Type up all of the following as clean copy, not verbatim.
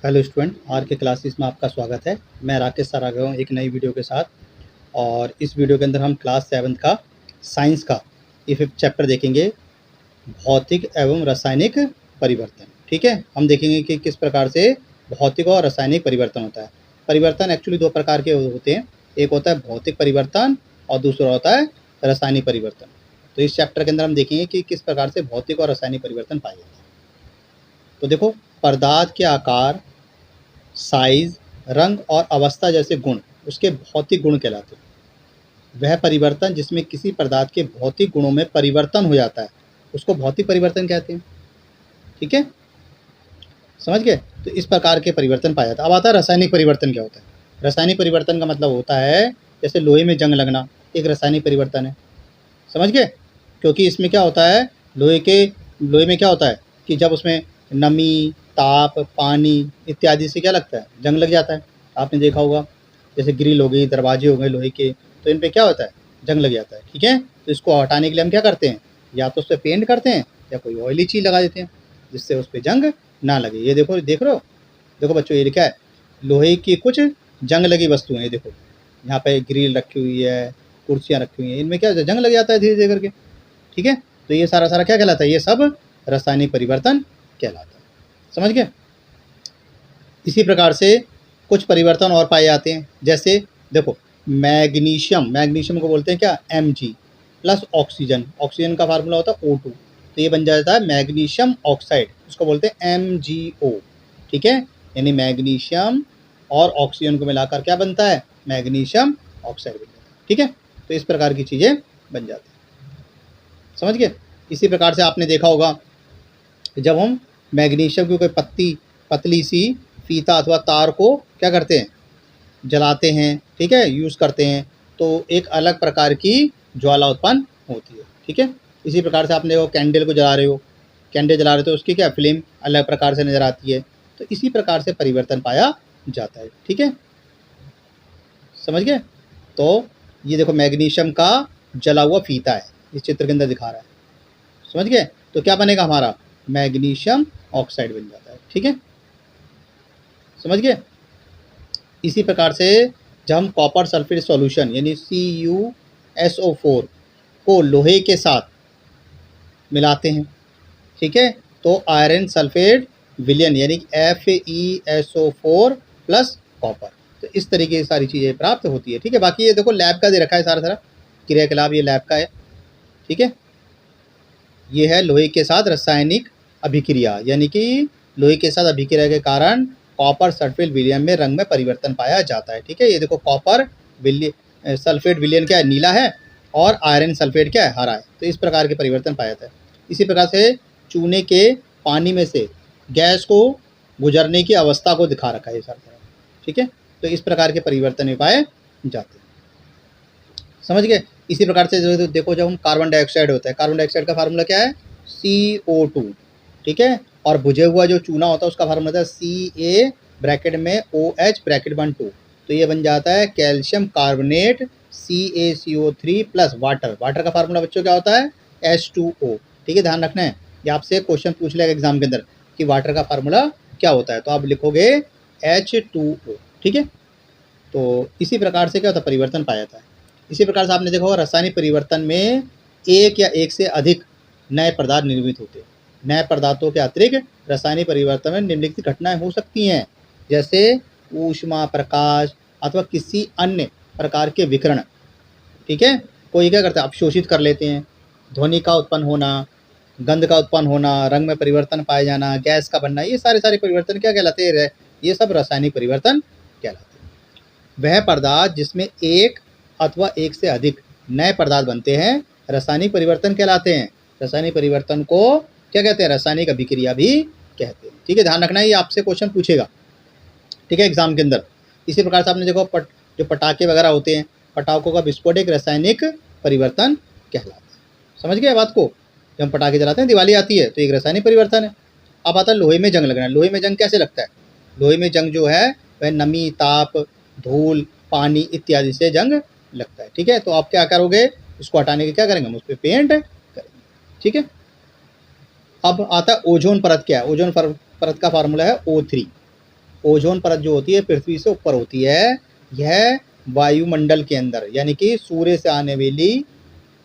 Hello student, are के classes में आपका स्वागत है। मैं राकेश सर आ गया हूँ एक नई वीडियो के साथ। और इस वीडियो के अंदर हम क्लास 7 का साइंस का ये 5th चैप्टर देखेंगे, भौतिक एवं रासायनिक परिवर्तन। ठीक है, हम देखेंगे कि किस प्रकार से भौतिक और रासायनिक परिवर्तन होता है। परिवर्तन एक्चुअली दो प्रकार के होते हैं, एक होता है भौतिक परिवर्तन और दूसरा होता है रासायनिक परिवर्तन। तो इस चैप्टर के अंदर हम देखेंगे कि किस प्रकार से भौतिक और रासायनिक परिवर्तन पाए जाते हैं। तो देखो, पदार्थ के आकार, साइज, रंग और अवस्था जैसे गुण उसके भौतिक गुण कहलाते हैं। वह परिवर्तन जिसमें किसी पदार्थ के भौतिक गुणों में परिवर्तन हो जाता है उसको भौतिक परिवर्तन कहते हैं। ठीक है, समझ गए। तो इस प्रकार के परिवर्तन पाया जाता है। अब आता है रासायनिक परिवर्तन। क्या होता है रासायनिक परिवर्तन का मतलब होता है जैसे लोहे में जंग लगना, एक रासायनिक परिवर्तन है। समझ गए, क्योंकि इसमें क्या होता है, लोहे में क्या होता है कि जब उसमें नमी, ताप, पानी इत्यादि से क्या लगता है, जंग लग जाता है। आपने देखा होगा, जैसे ग्रिल हो गई, दरवाजे हो गए लोहे के, तो इन पे क्या होता है, जंग लग जाता है। ठीक है, तो इसको हटाने के लिए हम क्या करते हैं, या तो उस पर पेंट करते हैं या कोई ऑयली चीज़ लगा देते हैं जिससे उस पर जंग ना लगे। ये देखो, देख रहे हो, देखो बच्चों, ये लिखा है लोहे की कुछ जंग लगी वस्तुएं। ये देखो, यहाँ पे ग्रिल रखी हुई है, कुर्सियाँ रखी हुई हैं, इनमें क्या जंग लग जाता है धीरे धीरे करके। ठीक है, तो ये सारा क्या कहलाता है, ये सब रासायनिक परिवर्तन कहलाता है। समझ गए। इसी प्रकार से कुछ परिवर्तन और पाए जाते हैं, जैसे देखो मैग्नीशियम को बोलते हैं क्या, Mg प्लस ऑक्सीजन। ऑक्सीजन का फार्मूला होता है O2, तो ये बन जाता है मैग्नीशियम ऑक्साइड, उसको बोलते हैं MgO। ठीक है, यानी मैग्नीशियम और ऑक्सीजन को मिलाकर क्या बनता है, मैग्नीशियम ऑक्साइड बन जाता है। ठीक है, तो इस प्रकार की चीज़ें बन जाती हैं। समझ गए। इसी प्रकार से आपने देखा होगा, जब हम मैग्नीशियम की कोई पतली सी फीता अथवा तार को क्या करते हैं, जलाते हैं, ठीक है, यूज़ करते हैं, तो एक अलग प्रकार की ज्वाला उत्पन्न होती है। ठीक है, इसी प्रकार से आपने वो कैंडल को जला रहे हो, कैंडल जला रहे हो तो उसकी क्या फ्लेम अलग प्रकार से नज़र आती है। तो इसी प्रकार से परिवर्तन पाया जाता है। ठीक है, समझ गए। तो ये देखो, मैग्नीशियम का जला हुआ फीता है, इस चित्र के अंदर दिखा रहा है। समझ गए, तो क्या बनेगा हमारा, मैग्नीशियम ऑक्साइड बन जाता है। ठीक है, समझ गए। इसी प्रकार से जब हम कॉपर सल्फेट सॉल्यूशन यानी CuSO4 को लोहे के साथ मिलाते हैं, ठीक है, तो आयरन सल्फेट विलयन यानी FeSO4 प्लस कॉपर, तो इस तरीके की सारी चीज़ें प्राप्त होती है। ठीक है, बाकी ये देखो लैब का दे रखा है सारा क्रियाकलाप, ये लैब का है। ठीक है, ये है लोहे के साथ रासायनिक अभिक्रिया, यानी कि लोहे के साथ अभिक्रिया के कारण कॉपर सल्फेट विलयन में रंग में परिवर्तन पाया जाता है। ठीक है, ये देखो कॉपर सल्फेट विलयन क्या है, नीला है, और आयरन सल्फेट क्या है, हरा है। तो इस प्रकार के परिवर्तन पाया जाता है। इसी प्रकार से चूने के पानी में से गैस को गुजरने की अवस्था को दिखा रखा है सारा। ठीक है, तो इस प्रकार के परिवर्तन भी पाए जाते हैं। समझ गए। इसी प्रकार से देखो, जब हम कार्बन डाइऑक्साइड होता है, कार्बन डाइऑक्साइड का फार्मूला क्या है, CO2। ठीक है, और बुझे हुआ जो चूना होता है उसका फार्मूला होता है Ca ब्रैकेट में OH ब्रैकेट 1 2, तो ये बन जाता है calcium carbonate CaCO3 plus water. Water का फार्मूला बच्चों क्या होता है, H2O। ठीक है, ध्यान रखना है, ये आपसे क्वेश्चन पूछ लेगा एग्जाम के अंदर कि वाटर का फार्मूला क्या होता है, तो आप लिखोगे H2O। ठीक है, तो इसी प्रकार से क्या होता है, परिवर्तन पाया जाता है। इसी प्रकार से आपने देखा होगा रासायनिक परिवर्तन में एक या एक से अधिक नए पदार्थ निर्मित होते हैं। नए पदार्थों के अतिरिक्त रासायनिक परिवर्तन में निम्नलिखित घटनाएं हो सकती हैं, जैसे ऊष्मा, प्रकाश अथवा किसी अन्य प्रकार के विकिरण। ठीक है, कोई क्या करता है, अवशोषित कर लेते हैं, ध्वनि का उत्पन्न होना, गंध का उत्पन्न होना, रंग में परिवर्तन पाया जाना, गैस का बनना, ये सारे परिवर्तन क्या कहलाते हैं, ये सब रासायनिक परिवर्तन कहलाते हैं। वह पदार्थ जिसमें एक अथवा एक से अधिक नए पदार्थ बनते हैं रासायनिक परिवर्तन कहलाते हैं। रासायनिक परिवर्तन को क्या कहते हैं, रासायनिक अभिक्रिया भी कहते हैं। ठीक है, ध्यान रखना, ये आपसे क्वेश्चन पूछेगा। ठीक है, एग्जाम के अंदर। इसी प्रकार से आपने देखो जो पटाखे वगैरह होते हैं, पटाखों का विस्फोट एक रासायनिक परिवर्तन कहलाता है। समझ गए बात को। जब हम पटाखे जलाते हैं, दिवाली आती है, तो एक रासायनिक परिवर्तन है। अब आता है लोहे में जंग लगना। लोहे में जंग कैसे लगता है, लोहे में जंग जो है वह नमी, ताप, धूल, पानी इत्यादि से जंग लगता है। ठीक है, तो आप क्या करोगे, इसको हटाने के क्या करेंगे, हम उस पर पेंट करेंगे। ठीक है, अब आता है ओजोन परत। क्या है ओजोन परत का फार्मूला है O3। ओजोन परत जो होती है पृथ्वी से ऊपर होती है, यह वायुमंडल के अंदर यानी कि सूर्य से आने वाली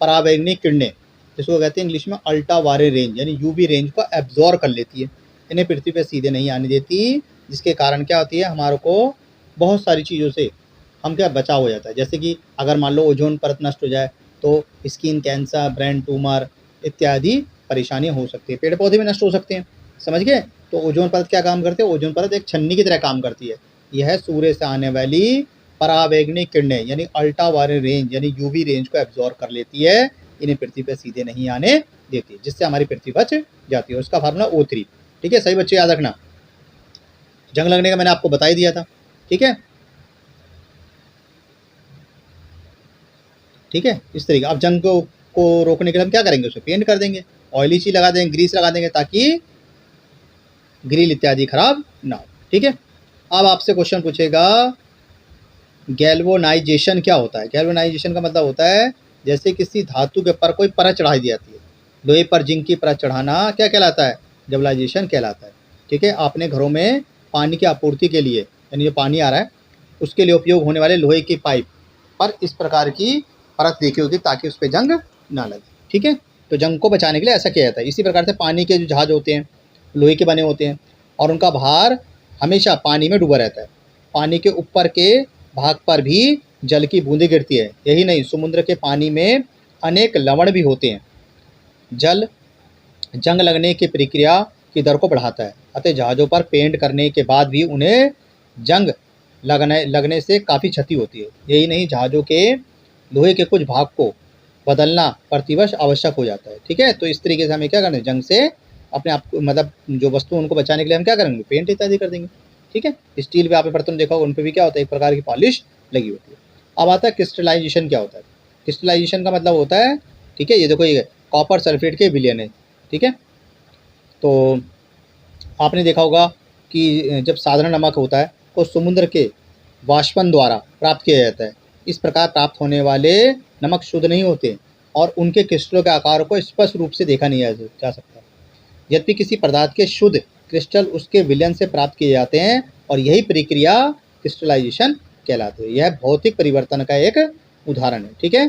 पराबैंगनी किरणें, जिसको कहते हैं इंग्लिश में अल्ट्रा वायलेट रेंज यानी यूवी रेंज को एब्जॉर्ब कर लेती है, इन्हें पृथ्वी पे सीधे नहीं आने देती, जिसके कारण क्या होती है हमारे को बहुत सारी चीज़ों से हम क्या बचाव हो जाता है। जैसे कि अगर मान लो ओजोन परत नष्ट हो जाए तो स्किन कैंसर, ब्रेन ट्यूमर इत्यादि परेशानियाँ हो सकती है। पेड़ पौधे भी नष्ट हो सकते हैं, समझ गए। तो ओजोन परत क्या काम करती है? ओजोन परत एक छन्नी की तरह काम करती है। यह सूर्य से आने वाली पराबैंगनी किरणें यानी अल्ट्रा वायलेट रेंज यानी यूवी रेंज को एब्जॉर्ब कर लेती है, इन्हें पृथ्वी पर सीधे नहीं आने देती, जिससे हमारी पृथ्वी बच जाती है। उसका फार्मूला O3। ठीक है, सही बच्चे याद रखना। जंग लगने का मैंने आपको बता ही दिया था। ठीक है, ठीक है, इस तरीके। अब जंग को रोकने के लिए हम क्या करेंगे? उसे पेंट कर देंगे, ऑयली चीज लगा देंगे, ग्रीस लगा देंगे, ताकि ग्रिल इत्यादि खराब ना हो। ठीक है, अब आपसे क्वेश्चन पूछेगा गैल्वेनाइजेशन क्या होता है? गैल्वेनाइजेशन का मतलब होता है जैसे किसी धातु के ऊपर कोई परत चढ़ाई दी जाती है। लोहे पर जिंक की परत चढ़ाना क्या कहलाता है? गैल्वेनाइजेशन कहलाता है। ठीक है, आपने घरों में पानी की आपूर्ति के लिए यानी जो पानी आ रहा है उसके लिए उपयोग होने वाले लोहे की पाइप पर इस प्रकार की परत देखी होती ताकि उस पर जंग ना लगे। ठीक है, तो जंग को बचाने के लिए ऐसा किया जाता है। इसी प्रकार से पानी के जो जहाज होते हैं लोहे के बने होते हैं और उनका भार हमेशा पानी में डूबा रहता है। पानी के ऊपर के भाग पर भी जल की बूंदें गिरती है। यही नहीं, समुद्र के पानी में अनेक लवण भी होते हैं। जल जंग लगने की प्रक्रिया की दर को बढ़ाता है, अतः जहाज़ों पर पेंट करने के बाद भी उन्हें जंग लगने से काफ़ी क्षति होती है। यही नहीं, जहाज़ों के लोहे के कुछ भाग को बदलना प्रतिवर्ष आवश्यक हो जाता है। ठीक है, तो इस तरीके से हमें क्या करना है? जंग से अपने आप को मतलब जो वस्तु उनको बचाने के लिए हम क्या करेंगे? पेंट इत्यादि कर देंगे। ठीक है, स्टील पे आपने बर्तन देखा होगा, उन पर भी क्या होता है? एक प्रकार की पॉलिश लगी होती है। अब आता है क्रिस्टलाइजेशन क्या होता है? क्रिस्टलाइजेशन का मतलब होता है, ठीक है, ये देखो ये कॉपर सल्फेट के विलयन है। ठीक है, तो आपने देखा होगा कि जब साधारण नमक होता है तो समुद्र के वाष्पन द्वारा प्राप्त किया जाता है। इस प्रकार प्राप्त होने वाले नमक शुद्ध नहीं होते और उनके क्रिस्टलों के आकार को स्पष्ट रूप से देखा नहीं जा सकता। यद्यपि किसी पदार्थ के शुद्ध क्रिस्टल उसके विलयन से प्राप्त किए जाते हैं और यही प्रक्रिया क्रिस्टलाइजेशन कहलाती है। यह भौतिक परिवर्तन का एक उदाहरण है। ठीक है,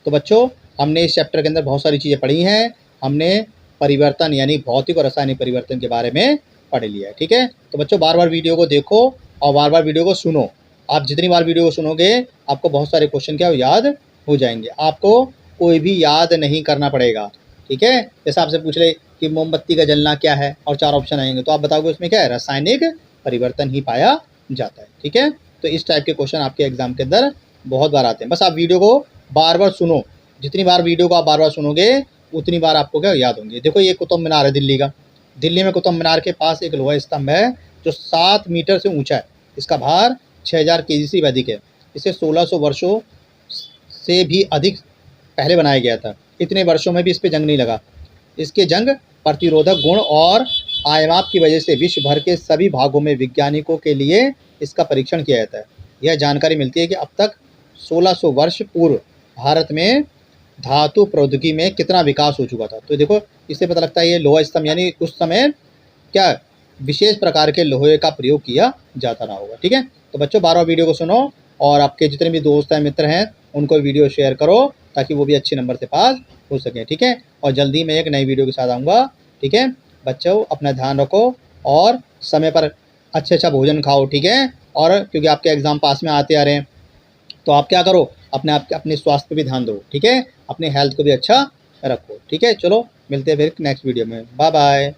तो बच्चों हमने इस चैप्टर के अंदर बहुत सारी चीज़ें पढ़ी हैं। हमने परिवर्तन यानी भौतिक और रासायनिक परिवर्तन के बारे में पढ़ लिया है। ठीक है, तो बच्चों बार बार वीडियो को देखो और बार बार वीडियो को सुनो। आप जितनी बार वीडियो को सुनोगे आपको बहुत सारे क्वेश्चन क्या याद हो जाएंगे, आपको कोई भी याद नहीं करना पड़ेगा। ठीक है, जैसे आपसे पूछ ले कि मोमबत्ती का जलना क्या है और 4 ऑप्शन आएंगे तो आप बताओगे उसमें क्या है? रासायनिक परिवर्तन ही पाया जाता है। ठीक है, तो इस टाइप के क्वेश्चन आपके एग्जाम के अंदर बहुत बार आते हैं। बस आप वीडियो को बार बार सुनो, जितनी बार वीडियो को आप बार बार सुनोगे उतनी बार आपको क्या याद होंगे। देखो ये कुतुब मीनार है दिल्ली का। दिल्ली में कुतुब मीनार के पास एक लोहा स्तंभ है जो 7 मीटर से ऊंचा है। इसका भार 6000 kg से भी अधिक है। इसे 1600 वर्षों से भी अधिक पहले बनाया गया था। इतने वर्षों में भी इस पर जंग नहीं लगा। इसके जंग प्रतिरोधक गुण और आयमाप की वजह से विश्व भर के सभी भागों में वैज्ञानिकों के लिए इसका परीक्षण किया जाता है। यह जानकारी मिलती है कि अब तक 1600 वर्ष पूर्व भारत में धातु प्रौद्योगिकी में कितना विकास हो चुका था। तो देखो इससे पता लगता है ये लोहा स्तंभ यानी उस समय क्या विशेष प्रकार के लोहे का प्रयोग किया जाता रहा होगा। ठीक है, तो बच्चों 12 वीडियो को सुनो और आपके जितने भी दोस्त हैं मित्र हैं उनको वीडियो शेयर करो ताकि वो भी अच्छे नंबर से पास हो सकें। ठीक है, और जल्दी मैं एक नई वीडियो के साथ आऊँगा। ठीक है बच्चों, अपना ध्यान रखो और समय पर अच्छा भोजन खाओ। ठीक है, और क्योंकि आपके एग्ज़ाम पास में आते आ रहे हैं तो आप क्या करो अपने स्वास्थ्य पे भी ध्यान दो। ठीक है, अपने हेल्थ को भी अच्छा रखो। ठीक है, चलो मिलते हैं फिर नेक्स्ट वीडियो में। Bye bye.